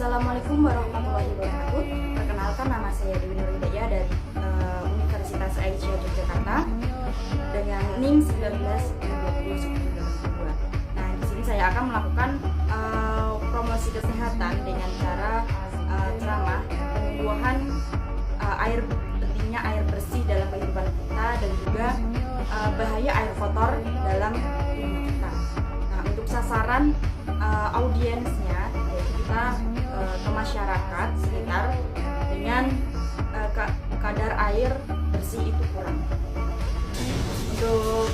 Assalamualaikum warahmatullahi wabarakatuh. Perkenalkan, nama saya Dewi Nuridaya dari Universitas Aisyah Yogyakarta dengan NIM 1920. Nah, di sini saya akan melakukan promosi kesehatan dengan cara ceramah penyuluhan pentingnya air bersih dalam kehidupan kita dan juga bahaya air kotor dalam tubuh kita. Nah, untuk sasaran audiensnya yaitu kita ke masyarakat sekitar dengan kadar air bersih itu kurang. Untuk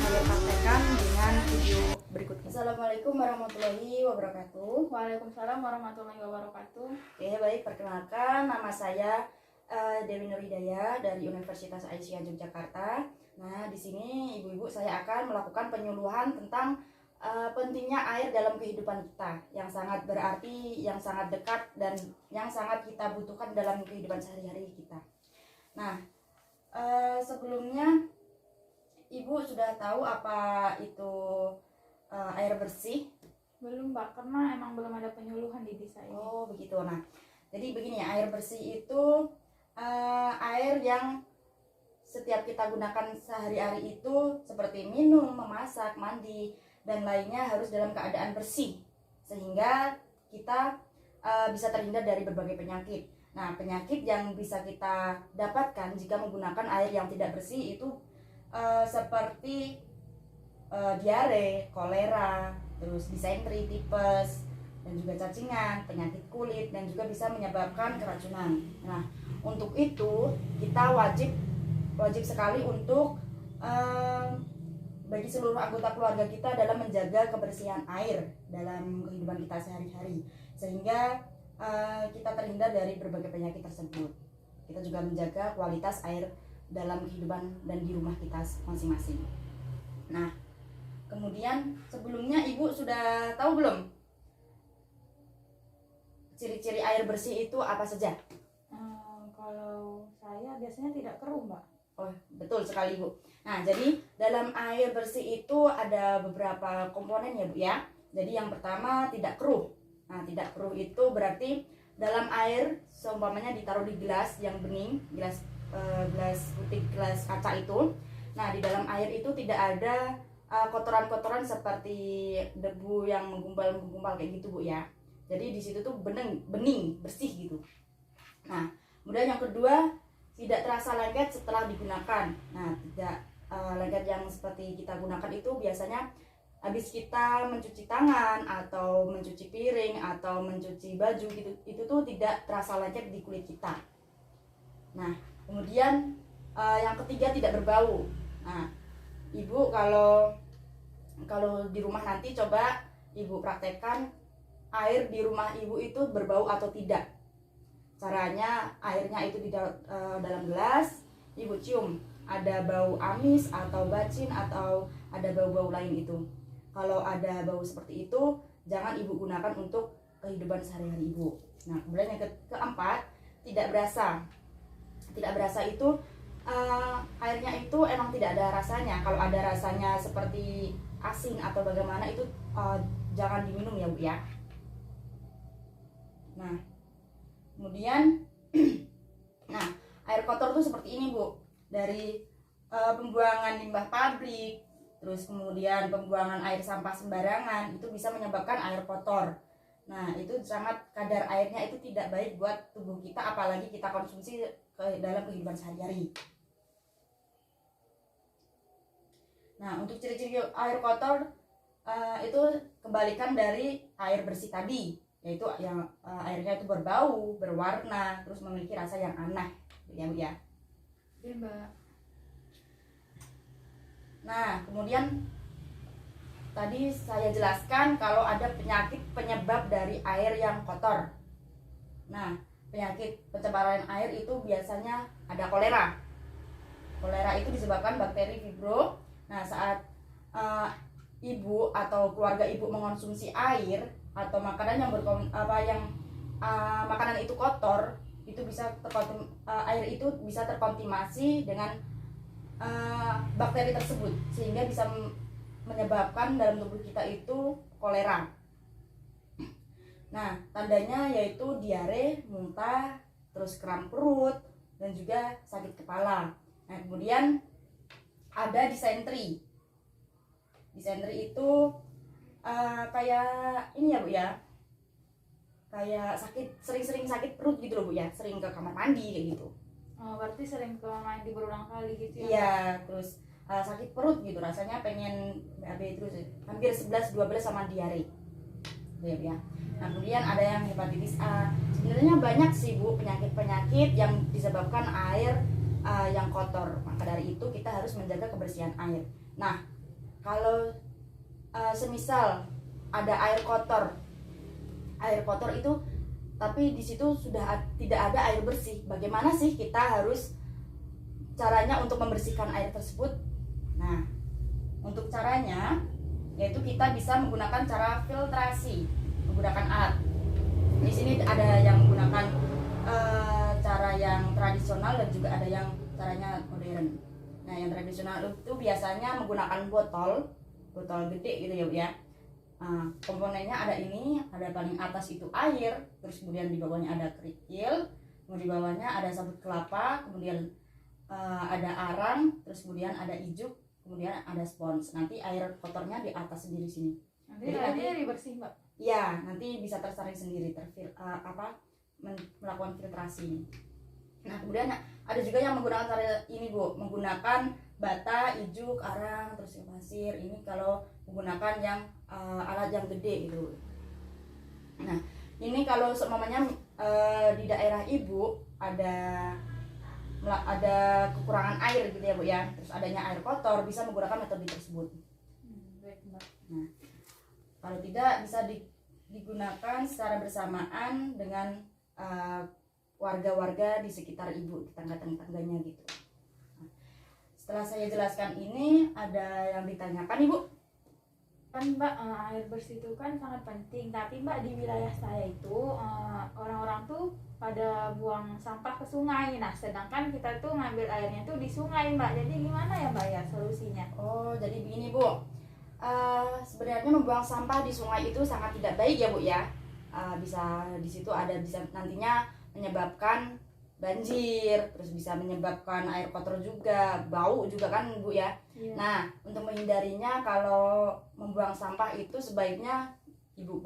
saya praktekkan dengan video berikutnya. Assalamualaikum warahmatullahi wabarakatuh. Waalaikumsalam warahmatullahi wabarakatuh. Oke, baik, perkenalkan, nama saya Dewi Nuridaya dari Universitas Aisyah Yogyakarta. Nah, di sini ibu-ibu saya akan melakukan penyuluhan tentang pentingnya air dalam kehidupan kita, yang sangat berarti, yang sangat dekat, dan yang sangat kita butuhkan dalam kehidupan sehari-hari kita. Nah, sebelumnya ibu sudah tahu apa itu air bersih? Belum, Mbak, karena emang belum ada penyuluhan di desa ini. Oh, begitu. Nah, jadi begini ya, air bersih itu air yang setiap kita gunakan sehari-hari itu seperti minum, memasak, mandi, dan lainnya harus dalam keadaan bersih sehingga kita bisa terhindar dari berbagai penyakit. Nah, penyakit yang bisa kita dapatkan jika menggunakan air yang tidak bersih itu seperti diare, kolera, terus disentri, tipes, dan juga cacingan, penyakit kulit, dan juga bisa menyebabkan keracunan. Nah, untuk itu kita wajib sekali untuk bagi seluruh anggota keluarga kita dalam menjaga kebersihan air dalam kehidupan kita sehari-hari sehingga kita terhindar dari berbagai penyakit tersebut. Kita juga menjaga kualitas air dalam kehidupan dan di rumah kita masing-masing. Nah, kemudian sebelumnya ibu sudah tahu belum ciri-ciri air bersih itu apa saja? Kalau saya biasanya tidak keruh, Mbak. Oh, betul sekali, Bu. Nah, jadi dalam air bersih itu ada beberapa komponen ya, Bu ya. Jadi yang pertama tidak keruh. Nah, tidak keruh itu berarti dalam air seumpamanya ditaruh di gelas yang bening, gelas putih, gelas kaca itu. Nah, di dalam air itu tidak ada kotoran-kotoran seperti debu yang menggumpal kayak gitu, Bu ya. Jadi di situ tuh bening, bersih gitu. Nah, kemudian yang kedua, tidak terasa lengket setelah digunakan. Nah, tidak lengket yang seperti kita gunakan itu biasanya habis kita mencuci tangan atau mencuci piring atau mencuci baju gitu, itu tuh tidak terasa lengket di kulit kita. Nah, kemudian yang ketiga tidak berbau. Nah, ibu kalau di rumah nanti coba ibu praktekkan air di rumah ibu itu berbau atau tidak. Caranya, airnya itu di dalam gelas, ibu cium ada bau amis atau bacin atau ada bau-bau lain itu. Kalau ada bau seperti itu, jangan ibu gunakan untuk kehidupan sehari-hari ibu. Nah, kemudian yang keempat, tidak berasa. Tidak berasa itu airnya itu emang tidak ada rasanya. Kalau ada rasanya seperti asin atau bagaimana itu jangan diminum ya, Bu ya. Nah, kemudian nah, air kotor tuh seperti ini, Bu. Dari pembuangan limbah pabrik, terus kemudian pembuangan air sampah sembarangan itu bisa menyebabkan air kotor. Nah, itu sangat kadar airnya itu tidak baik buat tubuh kita, apalagi kita konsumsi dalam kehidupan sehari-hari. Nah, untuk ciri-ciri air kotor itu kebalikan dari air bersih tadi, yaitu yang airnya itu berbau, berwarna, terus memiliki rasa yang aneh, ya Bu ya. Iya, Mbak. Nah, kemudian tadi saya jelaskan kalau ada penyakit penyebab dari air yang kotor. Nah, penyakit pencemaran air itu biasanya ada kolera. Kolera itu disebabkan bakteri Vibrio. Nah, saat ibu atau keluarga ibu mengonsumsi air atau makanan yang makanan itu kotor, itu bisa air itu bisa terkontaminasi dengan bakteri tersebut sehingga bisa menyebabkan dalam tubuh kita itu kolera. Nah, tandanya yaitu diare, muntah, terus kram perut, dan juga sakit kepala. Nah, kemudian ada disentri. Disentri itu kayak ini ya Bu ya, kayak sering-sering sakit perut gitu loh Bu ya, sering ke kamar mandi kayak gitu. Oh, berarti sering ke mandi berulang kali gitu ya? Iya, terus sakit perut gitu, rasanya pengen BAB terus, hampir 11-12 sama diare gitu ya. Nah, kemudian ada yang hepatitis A. Sebenarnya banyak sih Bu penyakit-penyakit yang disebabkan air yang kotor. Maka dari itu kita harus menjaga kebersihan air. Nah, kalau semisal ada air kotor itu tapi di situ sudah tidak ada air bersih, bagaimana sih kita harus caranya untuk membersihkan air tersebut? Nah, untuk caranya yaitu kita bisa menggunakan cara filtrasi menggunakan alat. Di sini ada yang menggunakan cara yang tradisional dan juga ada yang caranya modern. Nah, yang tradisional itu biasanya menggunakan botol gede gitu ya Bu ya. Komponennya ada ini, ada paling atas itu air, terus kemudian di bawahnya ada kerikil, kemudian di bawahnya ada sabut kelapa, kemudian ada arang, terus kemudian ada ijuk, kemudian ada spons. Nanti air kotornya di atas sendiri sini. Nanti airnya dibersih Mbak? Ya, nanti bisa tersaring sendiri, melakukan filtrasi. Nah, kemudian ada juga yang menggunakan cara ini Bu, menggunakan bata, ijuk, arang, terus pasir. Ini kalau menggunakan yang alat yang gede gitu. Nah, ini kalau seumpamanya di daerah Ibu ada kekurangan air gitu ya Bu ya, terus adanya air kotor, bisa menggunakan metode tersebut. Baik Mbak. Nah, kalau tidak bisa digunakan secara bersamaan dengan warga-warga di sekitar Ibu, tetangga-tetangganya gitu. Nah, setelah saya jelaskan ini, ada yang ditanyakan Ibu? Kan Mbak, air bersih itu kan sangat penting, tapi Mbak di wilayah saya itu orang-orang tuh pada buang sampah ke sungai. Nah, sedangkan kita tuh ngambil airnya tuh di sungai Mbak. Jadi gimana ya Mbak ya solusinya? Oh, jadi begini Bu. Sebenarnya membuang sampah di sungai itu sangat tidak baik ya Bu ya. Bisa di situ bisa nantinya menyebabkan banjir, terus bisa menyebabkan air kotor juga, bau juga kan Bu ya. Iya. Nah, untuk menghindarinya kalau membuang sampah itu sebaiknya Ibu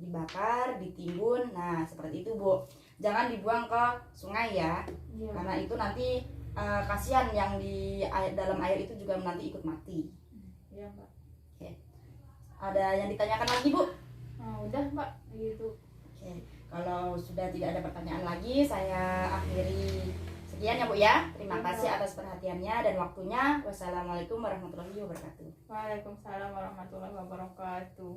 dibakar, ditimbun. Nah, seperti itu Bu. Jangan dibuang ke sungai ya. Iya. Karena itu nanti kasihan yang di dalam air itu juga nanti ikut mati. Iya Mbak. Oke. Ada yang ditanyakan lagi Bu? Udah Mbak, gitu. Oke. Kalau sudah tidak ada pertanyaan lagi, saya akhiri sekian ya Bu ya. Terima kasih atas perhatiannya dan waktunya. Wassalamualaikum warahmatullahi wabarakatuh. Waalaikumsalam warahmatullahi wabarakatuh.